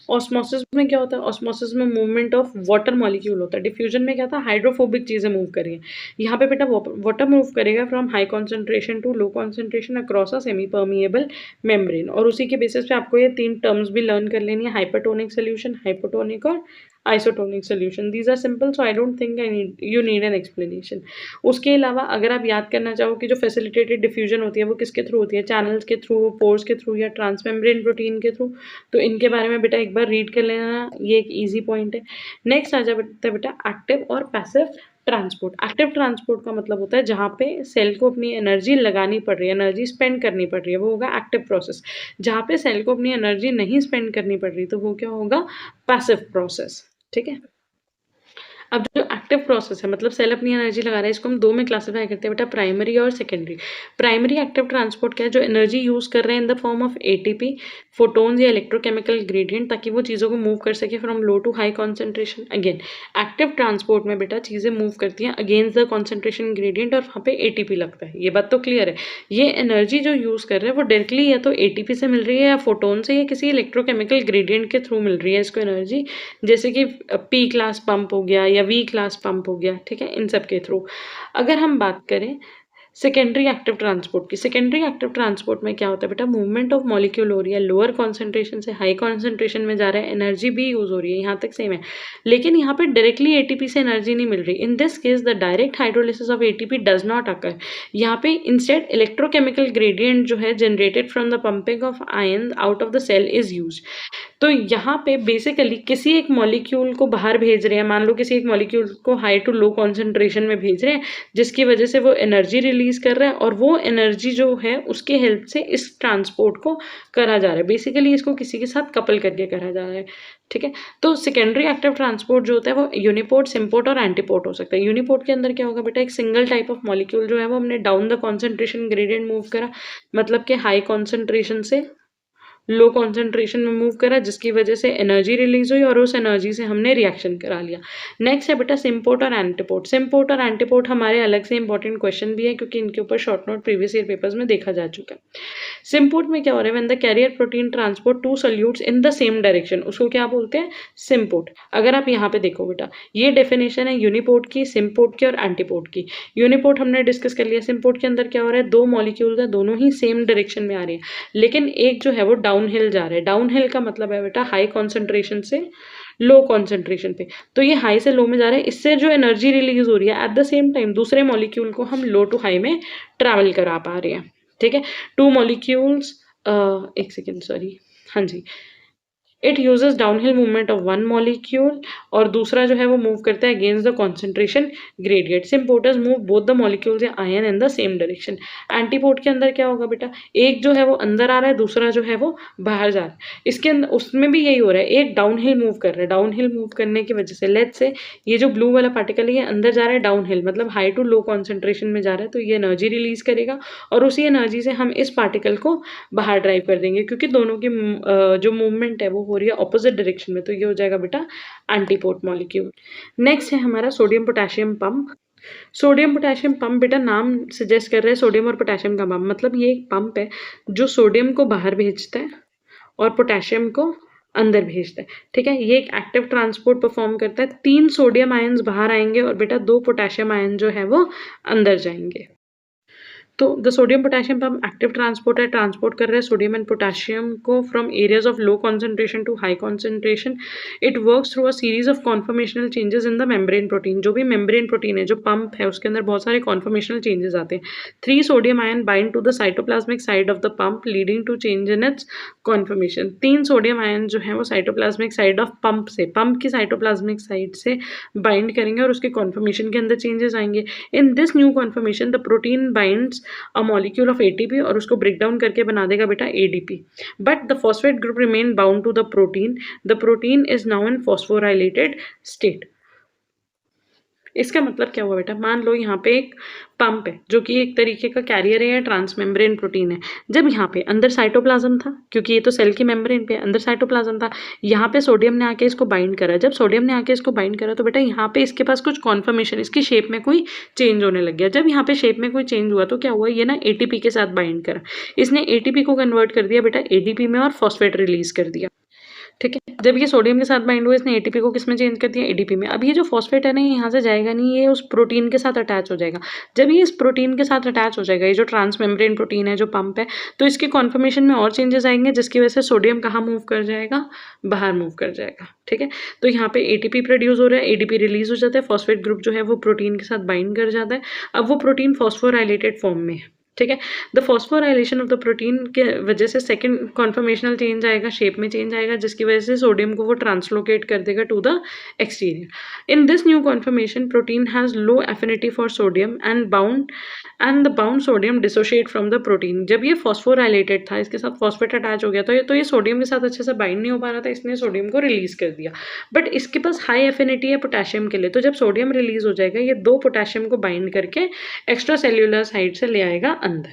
Speaker 1: ऑस्मोसिस में क्या होता है, ऑस्मोसिस में मूवमेंट ऑफ वाटर मॉलिक्यूल होता है। डिफ्यूजन में क्या था, हाइड्रोफोबिक चीज़ें मूव कर रही हैं। यहाँ पे बेटा वाटर मूव करेगा from high concentration to low concentration across a semi permeable membrane, और उसी के बेसिस पे आपको ये 3 टर्म्स भी लर्न कर लेनी है, हाइपरटोनिक सोल्यूशन, हाइपोटोनिक और isotonic solution. These are simple, so I don't think you need an explanation. उसके अलावा अगर आप याद करना चाहो कि जो फैसिलिटेटेड डिफ्यूजन होती है वो किसके थ्रू होती है, चैनल्स के थ्रू, पोर्स के थ्रू या ट्रांसमेम्ब्रेन प्रोटीन के थ्रू, तो इनके बारे में बेटा एक बार रीड कर लेना, ये एक इजी पॉइंट है। नेक्स्ट आ जाता है बेटा एक्टिव और पैसिव ट्रांसपोर्ट। एक्टिव ट्रांसपोर्ट का मतलब होता है जहाँ पे सेल को अपनी एनर्जी लगानी पड़ रही है, एनर्जी स्पेंड करनी पड़ रही है, वो होगा एक्टिव प्रोसेस। जहाँ पे सेल को अपनी एनर्जी नहीं स्पेंड करनी पड़ रही तो वो क्या होगा, पैसिव प्रोसेस, ठीक है। अब जो एक्टिव प्रोसेस है मतलब सेल अपनी एनर्जी लगा रहा है, इसको हम 2 में क्लासिफाई करते हैं बेटा, प्राइमरी और सेकेंडरी। प्राइमरी एक्टिव ट्रांसपोर्ट क्या है, जो एनर्जी यूज़ कर रहे हैं in the form of ATP, photons या इलेक्ट्रोकेमिकल ग्रेडियंट, ताकि वो चीज़ों को मूव कर सके from low to high concentration. Again active transport में बेटा चीज़ें मूव करती हैं अगेंस्ट द कॉन्सेंट्रेशन ग्रेडियंट और वहाँ पे एटीपी लगता है, ये बात तो क्लियर है। ये एनर्जी जो यूज़ कर रहे हैं वो डायरेक्टली या तो एटीपी से मिल रही है या फोटोन से या किसी इलेक्ट्रोकेमिकल ग्रेडियंट के थ्रू मिल रही है इसको एनर्जी, जैसे कि पी क्लास पंप हो गया या वी क्लास पंप हो गया, ठीक है, इन सब के थ्रू। अगर हम बात करें सेकेंडरी एक्टिव ट्रांसपोर्ट की, सेकेंडरी एक्टिव ट्रांसपोर्ट में क्या होता है बेटा, मूवमेंट ऑफ मॉलिक्यूल हो रही है, लोअर कॉन्सेंट्रेशन से हाई कॉन्सेंट्रेशन में जा रहा है, एनर्जी भी यूज हो रही है, यहाँ तक सेम है, लेकिन यहाँ पे डायरेक्टली एटीपी से एनर्जी नहीं मिल रही। In this case the direct hydrolysis of ATP does not occur. यहाँ पे इंस्टेड इलेक्ट्रोकेमिकल ग्रेडियंट जो है generated from the pumping of ion out of the cell is use. तो यहाँ पे बेसिकली किसी एक मॉलिक्यूल को बाहर भेज रहे हैं, मान लो किसी एक मॉलिक्यूल को हाई टू लो कॉन्सेंट्रेशन में भेज रहे हैं, जिसकी वजह से वो एनर्जी रिलीज कर रहा है, और वो एनर्जी जो है उसके हेल्प से इस ट्रांसपोर्ट को करा जा रहा है। बेसिकली इसको किसी के साथ कपल करके करा जा रहा है, ठीक है। तो सेकेंडरी एक्टिव ट्रांसपोर्ट जो होता है वो यूनिपोर्ट, सिम्पोर्ट और एंटीपोर्ट हो सकता है। यूनिपोर्ट के अंदर क्या होगा बेटा, एक सिंगल टाइप ऑफ मॉलिक्यूल जो है वो हमने down the concentration gradient move करा, मतलब कि हाई कॉन्सेंट्रेशन से लो कॉन्सेंट्रेशन में मूव करा, जिसकी वजह से एनर्जी रिलीज हुई और उस एनर्जी से हमने रिएक्शन करा लिया। नेक्स्ट है बेटा सिम्पोर्ट और एंटीपोर्ट। सिम्पोर्ट और एंटीपोर्ट हमारे अलग से इंपॉर्टेंट क्वेश्चन भी है, क्योंकि इनके ऊपर short note previous year papers में देखा जा चुका है। सिम्पोर्ट में क्या हो रहा है, when the carrier protein transport two solutes in the same direction, उसको क्या बोलते हैं, सिम्पोर्ट। अगर आप यहाँ पे देखो बेटा, ये डेफिनेशन है यूनिपोर्ट की, सिम्पोर्ट की और एंटीपोर्ट की। यूनिपोर्ट हमने डिस्कस कर लिया। सिम्पोर्ट के अंदर क्या हो रहा है, दो मॉलिक्यूल्स है, दोनों ही सेम डायरेक्शन में आ रही है, लेकिन एक जो है वो डाउन हिल जा रहा है। डाउन हिल का मतलब है बेटा हाई कॉन्सेंट्रेशन से लो कॉन्सेंट्रेशन पे। तो ये हाई से लो में जा रहा है, इससे जो एनर्जी रिलीज हो रही है एट द सेम टाइम दूसरे मॉलिक्यूल को हम लो टू हाई में ट्रैवल करा पा रहे हैं, ठीक है। टू मॉलिक्यूल्स, एक सेकेंड सॉरी, हाँ जी, it uses downhill movement of one molecule, और दूसरा जो है वो मूव करता है against the concentration gradient. Symporters move both the molecules या ion in the same direction. Antiport के अंदर क्या होगा बेटा, एक जो है वो अंदर आ रहा है, दूसरा जो है वो बाहर जा रहा है। इसके अंदर उसमें भी यही हो रहा है, एक डाउनहिल मूव कर रहा है। डाउनहिल मूव करने की वजह से लेट्स से ये जो ब्लू वाला पार्टिकल है ये अंदर जा रहा है डाउनहिल, मतलब हाई टू लो कॉन्सेंट्रेशन में जा रहा है, तो ये एनर्जी रिलीज करेगा और उसी एनर्जी से हम इस पार्टिकल को बाहर ड्राइव कर देंगे, क्योंकि दोनों की जो मूवमेंट है वो हो रही है ऑपोजिट डायरेक्शन में। तो ये हो जाएगा बेटा एंटीपोर्ट मॉलिक्यूल। नेक्स्ट है हमारा sodium potassium pump. Sodium potassium pump बेटा नाम सजेस्ट कर रहे हैं सोडियम और पोटेशियम का पंप, मतलब ये एक पंप है जो सोडियम को बाहर भेजता है और पोटेशियम को अंदर भेजता है, ठीक है। ये एक एक्टिव ट्रांसपोर्ट परफॉर्म करता है। 3 सोडियम आयंस बाहर आएंगे और बेटा 2 पोटेशियम आयन जो है वो अंदर जाएंगे। तो the sodium potassium pump active transport है, ट्रांसपोर्ट कर रहे हैं सोडियम एंड पोटेशियम को from areas of low concentration to high concentration. It works through a series of conformational changes in the membrane protein. जो भी मेम्ब्रेन प्रोटीन है, जो pump है, उसके अंदर बहुत सारे कॉन्फॉर्मेशनल चेंजेस आते हैं। 3 sodium ion bind to the cytoplasmic side of the pump leading to change in its conformation. 3 sodium ion जो है वो साइटोप्लाज्मिक साइड ऑफ पंप से, पंप की साइटोप्लाज्मिक साइड से बाइंड करेंगे और उसके कॉन्फॉर्मेशन के अंदर चेंजेस आएंगे। In this new conformation the protein binds a molecule of ATP और उसको ब्रेक डाउन करके बना देगा बेटा ADP. But the phosphate group remain bound to the protein. The protein is now in phosphorylated state. इसका मतलब क्या हुआ बेटा, मान लो यहाँ पे एक पंप है जो कि एक तरीके का कैरियर है या ट्रांसमेम्ब्रेन प्रोटीन है। जब यहाँ पे अंदर साइटोप्लाज्म था, क्योंकि ये तो सेल की मेम्ब्रेन पे अंदर साइटोप्लाज्म था, यहाँ पे सोडियम ने आके इसको बाइंड करा। जब सोडियम ने आके इसको बाइंड करा तो बेटा यहाँ पे इसके पास कुछ कॉन्फर्मेशन, इसकी शेप में कोई चेंज होने लग गया। जब यहाँ पे शेप में कोई चेंज हुआ तो क्या हुआ, ये ना एटीपी के साथ बाइंड करा, इसने एटीपी को कन्वर्ट कर दिया बेटा एडीपी में और फॉस्फेट रिलीज कर दिया, ठीक है। जब ये सोडियम के साथ बाइंड हुआ, इसने एटीपी को किसमें चेंज कर दिया, एडीपी में। अब ये जो फॉस्फेट है ना, ये यहाँ से जाएगा नहीं, ये उस प्रोटीन के साथ अटैच हो जाएगा। जब ये इस प्रोटीन के साथ अटैच हो जाएगा, ये जो ट्रांसमेम्ब्रेन प्रोटीन है, जो पंप है, तो इसके कॉन्फर्मेशन में और चेंजेस आएंगे, जिसकी वजह से सोडियम कहाँ मूव कर जाएगा, बाहर मूव कर जाएगा, ठीक है। तो यहाँ पे एटीपी प्रोड्यूस हो रहा है, एडीपी रिलीज हो जाता है, फॉस्फेट ग्रुप जो है वो प्रोटीन के साथ बाइंड कर जाता है। अब वो प्रोटीन फॉस्फोराइलेटेड फॉर्म में है, ठीक है। The phosphorylation of the protein के वजह से सेकंड कॉन्फर्मेशनल चेंज आएगा, शेप में चेंज आएगा, जिसकी वजह से सोडियम को वो ट्रांसलोकेट कर देगा to the exterior. In this new conformation protein has low affinity for sodium and the bound sodium dissociate from the protein. जब ये फॉस्फोराइलेटेड था, इसके साथ फॉस्फेट अटैच हो गया तो ये सोडियम के साथ अच्छे से बाइंड नहीं हो पा रहा था, इसने सोडियम को रिलीज कर दिया। बट इसके पास हाई एफिनिटी है पोटेशियम के लिए, तो जब सोडियम रिलीज हो जाएगा, ये 2 पोटेशियम को बाइंड करके एक्स्ट्रा सेल्यूलर साइड से ले आएगा अंदर।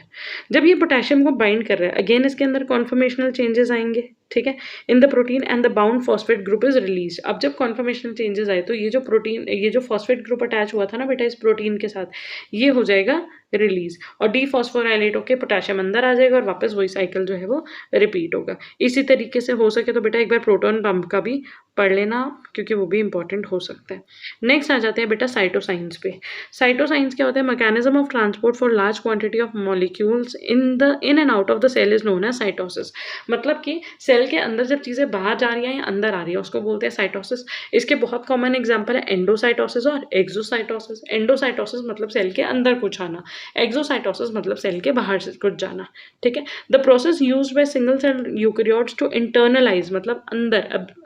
Speaker 1: जब ये पोटेशियम को बाइंड कर रहा है, अगेन इसके अंदर कॉन्फर्मेशनल चेंजेस आएंगे, ठीक है, in the protein and the bound phosphate group is release. अब जब कॉन्फर्मेशनल चेंजेस आए तो ये जो प्रोटीन, ये जो फॉस्फेट ग्रुप अटैच हुआ था ना बेटा इस प्रोटीन के साथ, ये हो जाएगा रिलीज और डीफॉस्फोराइलेट होकर पोटेशियम अंदर आ जाएगा और वापस वही साइकिल जो है वो रिपीट होगा। इसी तरीके से हो सके तो बेटा एक बार प्रोटॉन पंप का भी पढ़ लेना आप, क्योंकि वो भी इंपॉर्टेंट हो सकता है। नेक्स्ट आ जाते हैं बेटा साइटोसाइंस पे। साइटोसाइंस क्या होता है, mechanism of transport for large quantity of molecules in and out of the cell is known as cytosis. मतलब कि सेल सेल के अंदर जब चीज़ें बाहर जा रही हैं या अंदर आ रही है उसको बोलते हैं साइटोसिस। इसके बहुत कॉमन एग्जांपल है एंडोसाइटोसिस और एक्सोसाइटोसिस। एंडोसाइटोसिस मतलब सेल के अंदर कुछ आना, एक्सोसाइटोसिस मतलब सेल के बाहर से कुछ जाना, ठीक है। The process used by single cell eukaryotes to internalize मतलब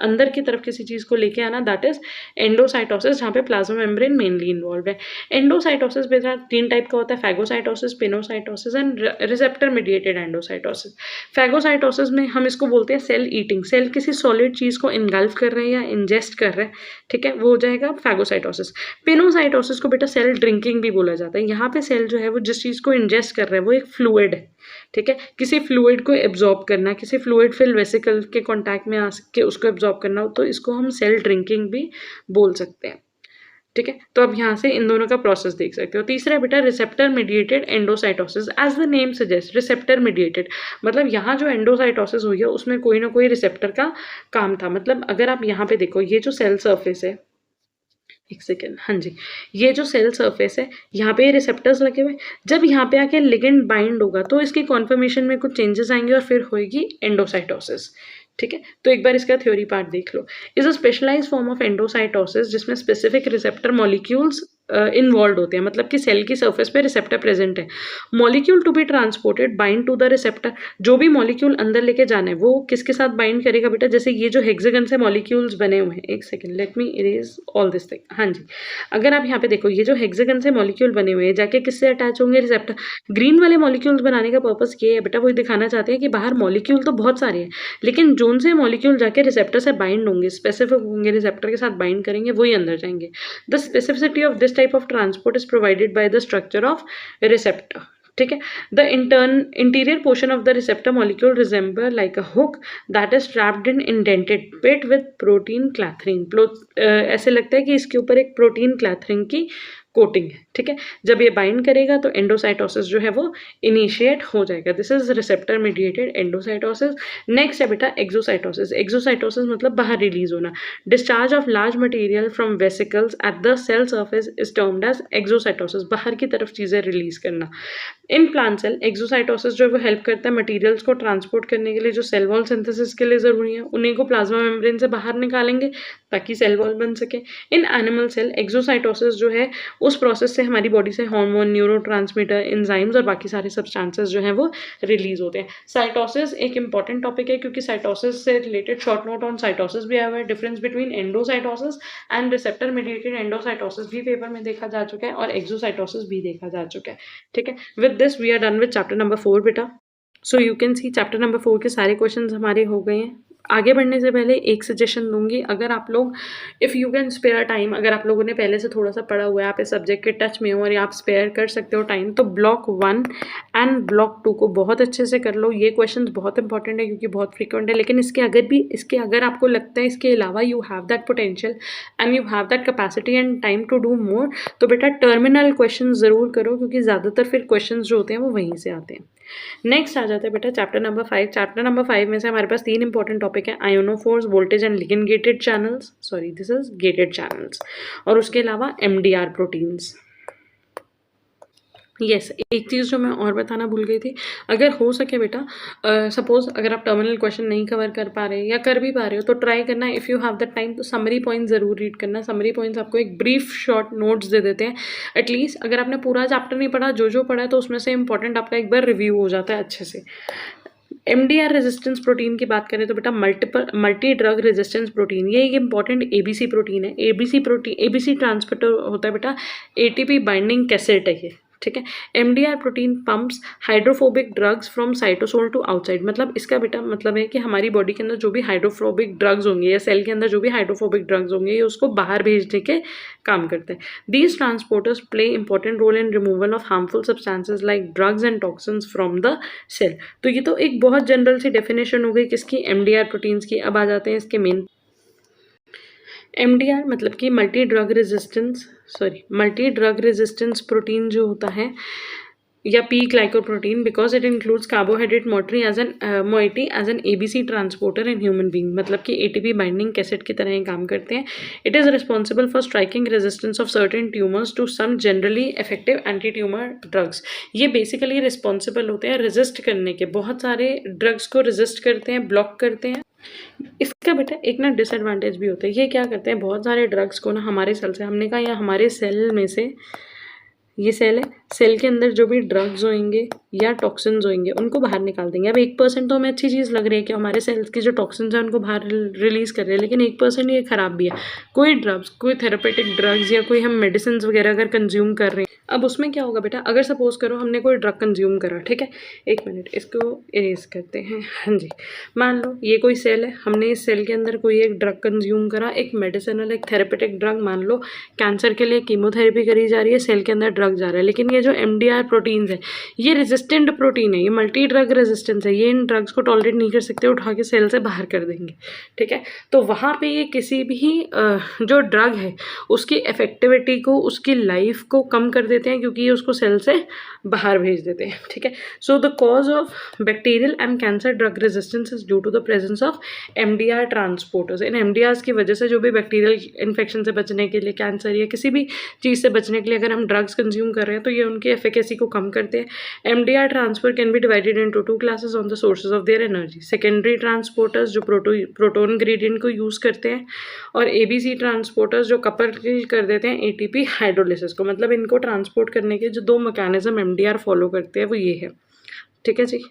Speaker 1: अंदर की तरफ किसी चीज़ को लेके आना, दैट इज एंडोसाइटोसिस, जहाँ पे प्लाज्मा मेम्ब्रेन मेनली इन्वॉल्व है। एंडोसाइटोसिस बेटा 3 टाइप का होता है, phagocytosis, pinocytosis and receptor mediated endocytosis. Phagocytosis में हम इसको बोलते हैं सेल ईटिंग, सेल किसी सॉलिड चीज़ को इनगल्फ कर रहे हैं या इंजेस्ट कर रहे हैं, ठीक है, वो हो जाएगा फैगोसाइटोसिस। पिनोसाइटोसिस को बेटा सेल ड्रिंकिंग भी बोला जाता है। यहाँ पे सेल जो है वो जिस चीज़ को इंजेस्ट कर रहा है वो एक फ्लूइड है, ठीक है, किसी फ्लूइड को एब्जॉर्ब करना, किसी फ्लूइड फिल वेसिकल के कॉन्टैक्ट में आ के उसको एब्जॉर्ब करना हो तो इसको हम सेल ड्रिंकिंग भी बोल सकते हैं, ठीक है। तो अब यहाँ से इन दोनों का प्रोसेस देख सकते हो। तीसरा बेटा receptor mediated endocytosis, as the name suggest receptor mediated, मतलब यहाँ जो एंडोसाइटोसिस हुई है उसमें कोई ना कोई रिसेप्टर का काम था। मतलब अगर आप यहाँ पे देखो ये जो सेल सरफेस है, एक सेकेंड, हाँ जी, ये जो सेल सरफेस है यहाँ पे ये रिसेप्टर्स लगे हुए, जब यहाँ पे आके लिगेंड बाइंड होगा तो इसकी कॉन्फर्मेशन में कुछ चेंजेस आएंगे और फिर होगी एंडोसाइटोसिस, ठीक है। तो एक बार इसका थ्योरी पार्ट देख लो। Is a specialized form of endocytosis जिसमें स्पेसिफिक रिसेप्टर मॉलिक्यूल्स इन्वॉल्व होते हैं, मतलब कि सेल की सरफेस पे रिसेप्टर प्रेजेंट है। Molecule to be transported bind to the receptor, जो भी मॉलिक्यूल अंदर लेके जाना है वो किसके साथ बाइंड करेगा बेटा, जैसे ये जो हेक्सागन से मॉलिक्यूल्स बने हुए हैं, एक second let me erase all this thing, हाँ जी, अगर आप यहाँ पे देखो ये जो हेक्सागन से मॉलिक्यूल बने हुए हैं जाके किससे अटैच होंगे, रिसेप्टर। ग्रीन वाले मॉलिक्यूल्स बनाने का पर्पस ये है बेटा, वो दिखाना चाहते हैं कि बाहर मॉलिक्यूल तो बहुत सारे हैं लेकिन जोन से मॉलिक्यूल जाके रिसेप्टर से बाइंड होंगे, स्पेसिफिक होंगे, रिसेप्टर के साथ बाइंड करेंगे, वही अंदर जाएंगे। The specificity of this type of transport is provided by the structure of receptor, ठीक है। The interior portion of the receptor molecule resemble like a hook that is trapped in indented pit with protein clathrin. ऐसे लगता है कि इसके ऊपर एक protein क्लैथरिंग की कोटिंग है, ठीक है। जब ये बाइंड करेगा तो एंडोसाइटोसिस जो है वो इनिशिएट हो जाएगा। This is receptor mediated endocytosis. Next है बेटा एक्सोसाइटोसिस। एक्सोसाइटोसिस मतलब बाहर रिलीज होना। Discharge of large material from vesicles at the cell surface is termed as exocytosis, बाहर की तरफ चीजें रिलीज करना। इन प्लांट सेल एक्सोसाइटोसिस जो है वो हेल्प करता है मटेरियल्स को ट्रांसपोर्ट करने के लिए जो सेल वॉल सिंथेसिस के लिए जरूरी है, उन्हीं को प्लाज्मा मेम्ब्रेन से बाहर निकालेंगे ताकि सेल वॉल बन सके। इन एनिमल सेल एक्सोसाइटोसिस जो है उस प्रोसेस से हमारी बॉडी से हार्मोन, न्यूरोट्रांसमीटर, एंजाइम्स और बाकी सारे सब्सटेंसेस जो हैं वो रिलीज होते हैं। साइटोसिस एक इंपॉर्टेंट टॉपिक है क्योंकि साइटोसिस से related short note on cytosis भी आया हुआ है। Difference between endocytosis and receptor mediated endocytosis भी पेपर में देखा जा चुका है और एक्सोसाइटोसिस भी देखा जा चुका है, ठीक है। With this we are done with chapter number 4 बेटा। So you can see chapter number 4 के सारे क्वेश्चंस हमारे हो गए हैं। आगे बढ़ने से पहले एक सजेशन दूंगी, अगर आप लोग if you can spare time, अगर आप लोगों ने पहले से थोड़ा सा पढ़ा हुआ है, आप इस सब्जेक्ट के टच में हो और आप स्पेयर कर सकते हो टाइम, तो ब्लॉक 1 एंड ब्लॉक 2 को बहुत अच्छे से कर लो। ये क्वेश्चंस बहुत इंपॉर्टेंट है क्योंकि बहुत फ्रीक्वेंट है, लेकिन इसके अगर आपको लगता है इसके अलावा you have that potential and you have that capacity and time to do more, तो बेटा टर्मिनल क्वेश्चन ज़रूर करो क्योंकि ज़्यादातर फिर क्वेश्चन जो होते हैं वो वहीं से आते हैं। नेक्स्ट आ जाता है बेटा चैप्टर नंबर 5। चैप्टर नंबर 5 में से हमारे पास 3 इंपॉर्टेंट टॉपिक है, ionophores, voltage and ligand gated channels, sorry this is gated channels, और उसके अलावा एमडीआर प्रोटीन्स। यस, एक चीज़ जो मैं और बताना भूल गई थी, अगर हो सके बेटा सपोज अगर आप टर्मिनल क्वेश्चन नहीं कवर कर पा रहे या कर भी पा रहे हो तो ट्राई करना, if you have the time तो समरी पॉइंट ज़रूर रीड करना। समरी पॉइंट्स आपको एक ब्रीफ शॉर्ट नोट्स दे देते हैं। एटलीस्ट अगर आपने पूरा चैप्टर नहीं पढ़ा, जो पढ़ा है तो उसमें से इंपॉर्टेंट आपका एक बार रिव्यू हो जाता है अच्छे से। एमडीआर रेजिस्टेंस प्रोटीन की बात करें तो बेटा मल्टी ड्रग रेजिस्टेंस प्रोटीन, ये एक इंपॉर्टेंट एबीसी प्रोटीन है। एबीसी ट्रांसपोर्टर होता है बेटा, एटीपी बाइंडिंग कैसेट है ये, ठीक है। MDR protein pumps hydrophobic drugs from cytosol to outside, मतलब इसका बेटा मतलब है कि हमारी बॉडी के अंदर जो भी हाइड्रोफोबिक ड्रग्स होंगे या सेल के अंदर जो भी हाइड्रोफोबिक ड्रग्स होंगे ये उसको बाहर भेजने के काम करते हैं। These transporters play important role in removal of harmful substances like drugs and toxins from the cell. तो ये तो एक बहुत जनरल सी डेफिनेशन हो गई किसकी, एमडीआर प्रोटीन्स की। अब आ जाते हैं इसके मेन। एमडीआर मतलब कि मल्टी ड्रग रेजिस्टेंस प्रोटीन जो होता है या P glycoprotein because it includes carbohydrate moiety as an ABC transporter in human being, मतलब कि एटीपी बाइंडिंग कैसेट की तरह ये काम करते हैं. It is responsible for striking resistance of certain tumors to some generally effective anti tumor drugs. ये basically responsible होते हैं रेजिस्ट करने के, बहुत सारे ड्रग्स को रेजिस्ट करते हैं, ब्लॉक करते हैं. इसका बेटा एक ना डिसएडवांटेज भी होता है. ये क्या करते हैं, बहुत सारे ड्रग्स को ना हमारे सेल से, हमने कहा या हमारे सेल में से, ये सेल है, सेल के अंदर जो भी ड्रग्स होंगे या टॉक्सिन्स होंगे उनको बाहर निकाल देंगे. अब 1% तो हमें अच्छी चीज़ लग रही है कि हमारे सेल्स की जो टॉक्सिन्स हैं उनको बाहर रिलीज़ कर रहे हैं, लेकिन 1% ये ख़राब भी है. कोई ड्रग्स, कोई थेरेपेटिक ड्रग्स या कोई हम मेडिसिन वगैरह अगर कंज्यूम कर रहे हैं, अब उसमें क्या होगा बेटा, अगर सपोज करो हमने कोई ड्रग कंज्यूम करा, ठीक है, 1 मिनट इसको इरेज करते हैं. हाँ जी, मान लो ये कोई सेल है, हमने इस सेल के अंदर कोई एक ड्रग कंज्यूम करा, एक मेडिसिनल, एक थेरेपेटिक ड्रग, मान लो कैंसर के लिए कीमोथेरेपी करी जा रही है, सेल के अंदर ड्रग जा रहा है, लेकिन ये जो MDR प्रोटीन्स है ये रेजिस्टेंट प्रोटीन है, ये मल्टी ड्रग रेजिस्टेंस है, ये इन ड्रग्स को टॉलरेट नहीं कर सकते, उठा के सेल से बाहर कर देंगे. ठीक है, तो वहाँ पे ये किसी भी जो ड्रग है उसकी इफेक्टिविटी को, उसकी लाइफ को कम कर देते हैं, क्योंकि ये उसको सेल से बाहर भेज देते हैं. ठीक है, so the cause of bacterial and cancer drug resistance is due to the presence of MDR transporters. इन MDRs की वजह से जो भी बैक्टीरियल इन्फेक्शन से बचने के लिए, कैंसर या किसी भी चीज़ से बचने के लिए अगर हम ड्रग्स कंज्यूम कर रहे हैं तो ये उनकी एफिकेसी को कम करते हैं. MDR transfer can be divided into 2 classes on the sources of their energy. Secondary transporters जो प्रोटोन ग्रेडियंट को यूज़ करते हैं, और ABC ट्रांसपोर्टर्स जो कपल कर देते हैं ATP हाइड्रोलिसिस को. मतलब इनको ट्रांसपोर्ट करने के जो 2 मैकेनिज्म MDR फॉलो करते हैं वो ये है. ठीक है जी.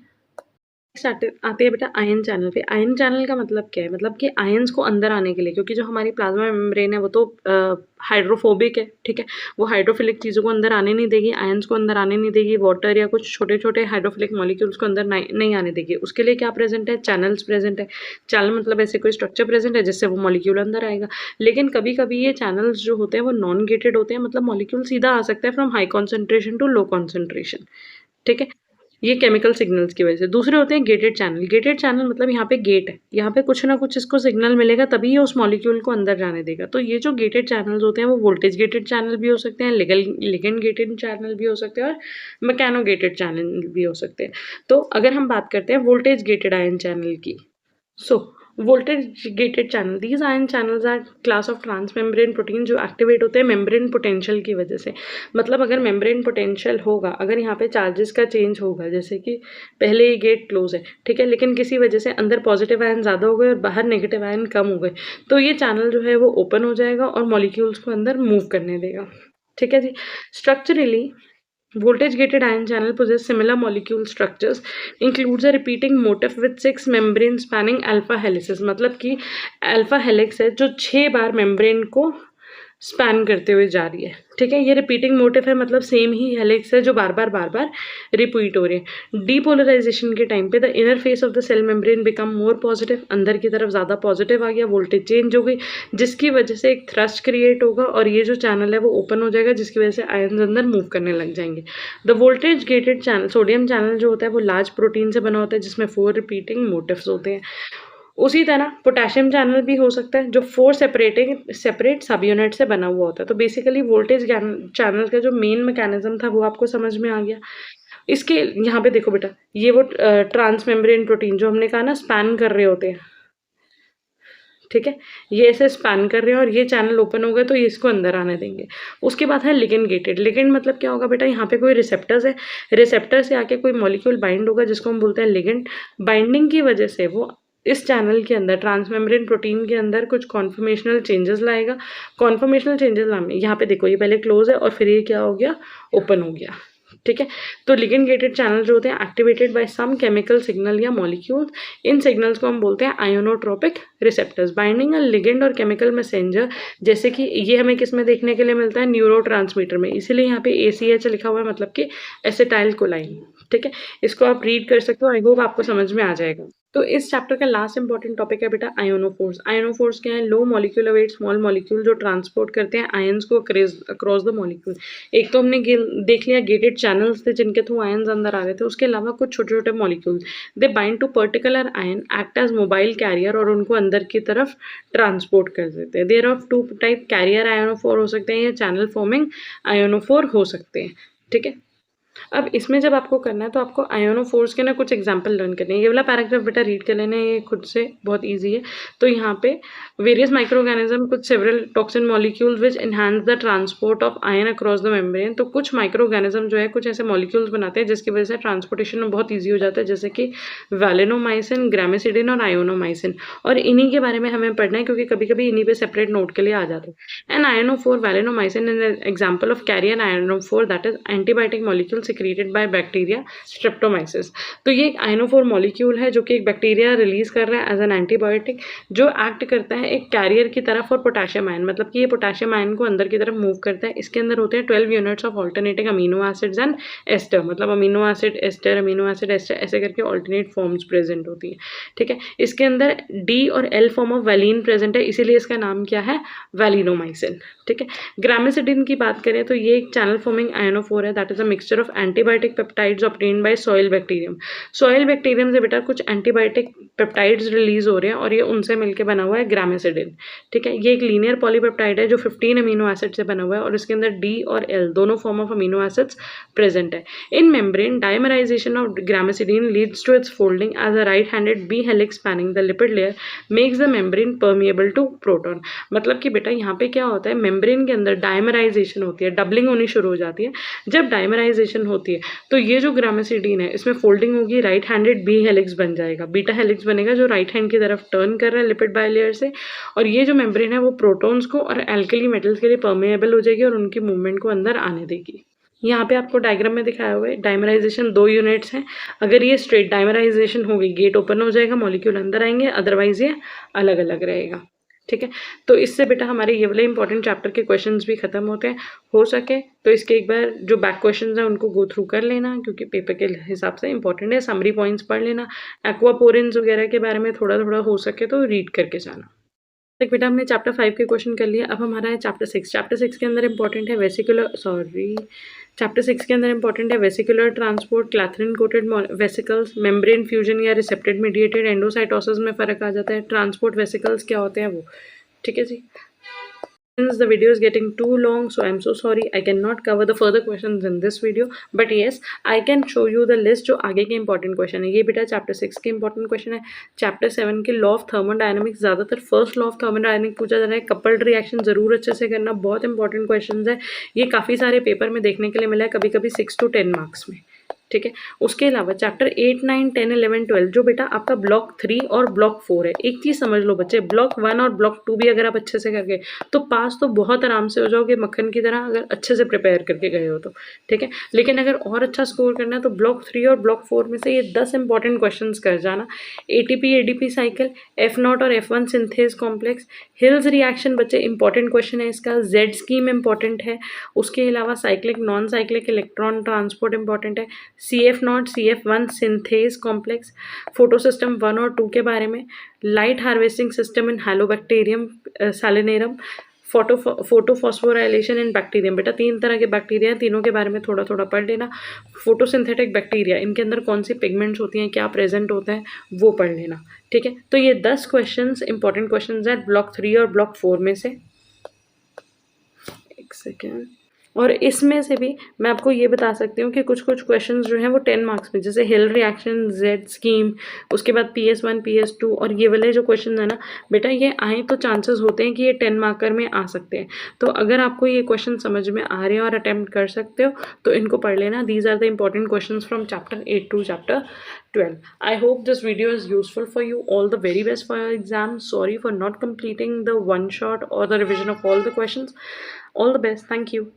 Speaker 1: आते हैं बेटा आयन चैनल पे. आयन चैनल का मतलब क्या है, मतलब कि आयंस को अंदर आने के लिए, क्योंकि जो हमारी प्लाज्मा मेम्ब्रेन है वो तो हाइड्रोफोबिक है. ठीक है, वो हाइड्रोफिलिक चीज़ों को अंदर आने नहीं देगी, आयंस को अंदर आने नहीं देगी, वाटर या कुछ छोटे छोटे हाइड्रोफिलिक मॉलिक्यूल्स को अंदर नहीं आने देगी. उसके लिए क्या प्रेजेंट है, चैनल्स प्रेजेंट है. चैनल मतलब ऐसे कोई स्ट्रक्चर प्रेजेंट है जिससे वो मॉलिक्यूल अंदर आएगा. लेकिन कभी कभी ये चैनल्स जो होते हैं वो नॉन गेटेड होते हैं, मतलब मॉलिक्यूल सीधा आ सकता है from high concentration to low concentration. ठीक है, ये केमिकल सिग्नल्स की वजह से. दूसरे होते हैं गेटेड चैनल. गेटेड चैनल मतलब यहाँ पे गेट है, यहाँ पे कुछ ना कुछ इसको सिग्नल मिलेगा तभी ये उस मॉलिक्यूल को अंदर जाने देगा. तो ये जो गेटेड चैनल्स होते हैं वो वोल्टेज गेटेड चैनल भी हो सकते हैं, लिगेंड गेटेड चैनल भी हो सकते हैं, और मैकेनो गेटेड चैनल भी हो सकते हैं. तो अगर हम बात करते हैं वोल्टेज गेटेड आयन चैनल की, so voltage gated channel, these ion channels are class of transmembrane protein जो एक्टिवेट होते हैं मेम्ब्रेन पोटेंशियल की वजह से. मतलब अगर मेम्ब्रेन पोटेंशियल होगा, अगर यहाँ पे चार्जेस का चेंज होगा, जैसे कि पहले ही गेट क्लोज है, ठीक है, लेकिन किसी वजह से अंदर पॉजिटिव आयन ज़्यादा हो गए और बाहर नेगेटिव आयन कम हो गए, तो ये चैनल जो है वो ओपन हो जाएगा और मॉलिक्यूल्स को अंदर मूव करने देगा. ठीक है जी. Structurally voltage gated ion channel possess similar molecule structures, includes a repeating motif with 6 membrane spanning alpha helices. मतलब कि alpha helix है जो 6 बार membrane को स्पैन करते हुए जा रही है. ठीक है, ये रिपीटिंग मोटिव है, मतलब सेम ही हेलिक्स है जो बार बार रिपीट हो रही है. डीपोलराइजेशन के टाइम पे the inner face of the cell membrane become more positive, अंदर की तरफ ज़्यादा पॉजिटिव आ गया, वोल्टेज चेंज हो गई, जिसकी वजह से एक थ्रस्ट क्रिएट होगा और ये जो चैनल है वो ओपन हो जाएगा, जिसकी वजह से आयन्स अंदर मूव करने लग जाएंगे. The voltage gated channel, sodium channel जो होता है वो लार्ज प्रोटीन से बना होता है जिसमें 4 रिपीटिंग मोटिव्स होते हैं. उसी तरह पोटेशियम चैनल भी हो सकता है जो 4 सेपरेट सब यूनिट से बना हुआ होता है. तो बेसिकली वोल्टेज चैनल का जो मेन मैकेनिज्म था वो आपको समझ में आ गया. इसके यहाँ पे देखो बेटा, ये वो ट्रांसमेम्ब्रेन प्रोटीन जो हमने कहा ना स्पैन कर रहे होते हैं, ठीक है, ये ऐसे स्पैन कर रहे हैं और ये चैनल ओपन हो गए तो ये इसको अंदर आने देंगे. उसके बाद है लिगेंड गेटेड. लिगेंड मतलब क्या होगा बेटा, यहाँ पे कोई रिसेप्टर्स है, रिसेप्टर से आके कोई मॉलिक्यूल बाइंड होगा जिसको हम बोलते हैं लिगेंड. बाइंडिंग की वजह से वो इस चैनल के अंदर, ट्रांसमेम्ब्रेन प्रोटीन के अंदर कुछ कॉन्फर्मेशनल चेंजेस लाएगा. कॉन्फर्मेशनल चेंजेस यहाँ पे देखो, ये पहले क्लोज है और फिर ये क्या हो गया, ओपन हो गया. ठीक है, तो लिगेंड गेटेड चैनल जो होते हैं activated by some chemical signal या मॉलिक्यूल. इन सिग्नल्स को हम बोलते हैं ionotropic receptors binding a ligand और केमिकल मैसेंजर. जैसे कि ये हमें किस में देखने के लिए मिलता है, न्यूरोट्रांसमीटर में, इसीलिए यहाँ पे ACH लिखा हुआ है, मतलब कि एसिटाइल कोलाइन. ठीक है, इसको आप रीड कर सकते हो, आई होप आपको समझ में आ जाएगा. तो इस चैप्टर का लास्ट इंपॉर्टेंट टॉपिक है बेटा आयोनोफोर्स. आयोनोफोर्स क्या है, low molecular weight small molecule जो ट्रांसपोर्ट करते हैं आयंस को अक्रॉस द मॉलिक्यूल. एक तो हमने देख लिया गेटेड चैनल्स थे जिनके थ्रू आयंस अंदर आ रहे थे, उसके अलावा कुछ छोटे छोटे molecule they bind to particular ion, act as mobile carrier और उनको अंदर की तरफ ट्रांसपोर्ट कर देते हैं. They're of 2 type, carrier ionophore हो सकते हैं या चैनल फॉर्मिंग आयोनोफोर हो सकते हैं. ठीक है, अब इसमें जब आपको करना है तो आपको आयोनोफोर्स के ना कुछ एग्जांपल लर्न करने हैं। ये वाला पैराग्राफ बेटा रीड कर लेना, ये खुद से बहुत ईजी है। तो यहाँ पे वेरियस माइक्रो ऑर्गेनिज्म कुछ several toxin molecules which enhance the transport of ion across the membrane. तो कुछ माइक्रो ऑर्गेनिज्म जो है कुछ ऐसे मॉलिक्यूल्स बनाते हैं जिसकी वजह से ट्रांसपोर्टेशन में बहुत ईजी हो जाता है, जैसे कि वैलेनोमाइसिन, ग्रामेसिडिन और आयोनोमाइसिन। और इन्हीं के बारे में हमें पढ़ना है क्योंकि कभी कभी इन्हीं पे सेपरेट नोट के लिए आ जाते हैं। An ionophore valinomycin is an example of carrier ionophore that is antibiotic molecule secreted by bacteria Streptomyces. तो ये एक आयोनोफोर मॉलिक्यूल है जो कि एक बैक्टीरिया रिलीज कर रहा है एज एन एंटीबायोटिक, जो एक्ट करता है एक कैरियर की तरफ फॉर पोटेशियम आयन, मतलब कि ये पोटेशियम आयन को अंदर की तरफ मूव करता है। इसके अंदर होते हैं 12 units of alternating amino acids and ester, मतलब amino acid ester, amino acid ester, ऐसे करके ऑल्टरनेट फॉर्म्स प्रेजेंट होती है। ठीक है, इसके अंदर डी और L form of valine present है, इसीलिए इसका नाम क्या है, वैलिनोमाइसिन। ठीक है, ग्रामेसिडिन की बात करें तो ये एक चैनल फॉर्मिंग आयोनोफोर है that is a mixture of antibiotic peptides obtained by soil bacterium. Soil bacterium से बेटा कुछ एंटीबायोटिक पेप्टाइड्स रिलीज हो रहे हैं और ये उनसे मिलकर बना हुआ है ग्रामेसिडिन। ठीक है, ये एक लीनियर पॉलीपेप्टाइड है जो 15 अमीनो एसिड से बना हुआ है और इसके अंदर डी और एल दोनों form of amino acids present है। In membrane dimerization of gramicidin leads to its folding as a right handed B helix spanning the lipid layer makes the membrane permeable to proton. मतलब कि बेटा यहाँ पे क्या होता है, मेम्ब्रेन के अंदर डायमराइजेशन होती है, डबलिंग होनी शुरू हो जाती है। जब डायमराइजेशन होती है तो ये जो ग्रामेसिडिन है इसमें फोल्डिंग होगी, राइट हैंडेड बी हेलिक्स बन जाएगा, बीटा हेलिक्स बनेगा जो राइट हैंड की तरफ टर्न कर रहा है लिपिड बायलेयर से। और ये जो मेम्ब्रेन है वो प्रोटॉन्स को और एल्कली मेटल्स के लिए परमेएबल हो जाएगी और उनकी मूवमेंट को अंदर आने देगी। यहाँ पे आपको डायग्राम में दिखाया हुआ है, डायमराइजेशन 2 यूनिट्स हैं। अगर ये स्ट्रेट डायमराइजेशन होगी गेट ओपन हो जाएगा, मॉलिक्यूल अंदर आएंगे, अदरवाइज ये अलग अलग रहेगा। ठीक है, तो इससे बेटा हमारे ये वाले इंपॉर्टेंट चैप्टर के क्वेश्चंस भी खत्म होते हैं। हो सके तो इसके एक बार जो बैक क्वेश्चंस हैं उनको गो थ्रू कर लेना क्योंकि पेपर के हिसाब से इंपॉर्टेंट है। समरी पॉइंट्स पढ़ लेना, एक्वापोरिन्स वगैरह के बारे में थोड़ा थोड़ा हो सके तो रीड करके जाना। तक बेटा हमने चैप्टर 5 के क्वेश्चन कर लिया। अब हमारा है चैप्टर 6। चैप्टर 6 के अंदर इंपॉर्टेंट है चैप्टर 6 के अंदर इंपॉर्टेंट है vesicular transport, clathrin coated vesicles, membrane fusion या रिसेप्टेड मीडिएटेड एंडोसाइटोसिस में फ़र्क आ जाता है, ट्रांसपोर्ट वेसिकल्स क्या होते हैं वो। ठीक है जी। Since the video is getting too long, so I'm so sorry I cannot cover the further questions in this video, but yes I can show you the list जो आगे के इंपॉर्टेंट क्वेश्चन है। ये बेटा चैप्टर 6 के important question है। Chapter 7 के law of thermodynamics, ज़्यादातर फर्स्ट लॉ ऑफ थर्मोडायनेमिक पूछा जा रहा है। कपल्ड रिएक्शन जरूर अच्छे से करना, बहुत इंपॉर्टेंट क्वेश्चन है। ये काफ़ी सारे पेपर में देखने के लिए मिला है, कभी कभी 6 to 10 मार्क्स में। ठीक है, उसके अलावा चैप्टर 8, 9, 10, 11, 12 जो बेटा आपका ब्लॉक 3 और ब्लॉक 4 है। एक चीज़ समझ लो बच्चे, ब्लॉक 1 और ब्लॉक 2 भी अगर आप अच्छे से करके तो पास तो बहुत आराम से हो जाओगे मक्खन की तरह, अगर अच्छे से प्रिपेयर करके गए हो तो। ठीक है, लेकिन अगर और अच्छा स्कोर करना है तो ब्लॉक 3 और ब्लॉक 4 में से ये 10 इंपॉर्टेंट क्वेश्चन कर जाना। ATP ADP साइकिल, F0 और F1 synthase complex, hills reaction बच्चे इंपॉर्टेंट क्वेश्चन है इसका, Z स्कीम इंपॉर्टेंट है। उसके अलावा cyclic non cyclic electron transport important है। CF0 CF1 synthase complex, photo system 1 और 2 के बारे में, light harvesting system in Halobacterium salinarum, photophosphorylation in bacterium. बेटा 3 तरह के बैक्टीरिया हैं, तीनों के बारे में थोड़ा थोड़ा पढ़ लेना। फोटोसिंथेटिक बैक्टीरिया, इनके अंदर कौन सी पिगमेंट्स होती हैं, क्या प्रेजेंट होता है, वो पढ़ लेना। ठीक है, तो ये 10 क्वेश्चंस इंपॉर्टेंट क्वेश्चंस हैं ब्लॉक 3 और ब्लॉक 4 में से। एक सेकेंड, और इसमें से भी मैं आपको ये बता सकती हूँ कि कुछ कुछ क्वेश्चंस जो हैं वो 10 मार्क्स में, जैसे हिल रिएक्शन, Z स्कीम, उसके बाद PS1 PS2 और ये वाले जो क्वेश्चन है ना बेटा, ये आए तो चांसेस होते हैं कि ये 10 मार्कर में आ सकते हैं। तो अगर आपको ये क्वेश्चन समझ में आ रहे हैं और अटैम्प्ट कर सकते हो तो इनको पढ़ लेना। These are the important question from chapter 8 to chapter 12. I hope this video is useful for you. All the very best for your exam. Sorry for not completing the one shot or the revision of all the questions. All the best. Thank you.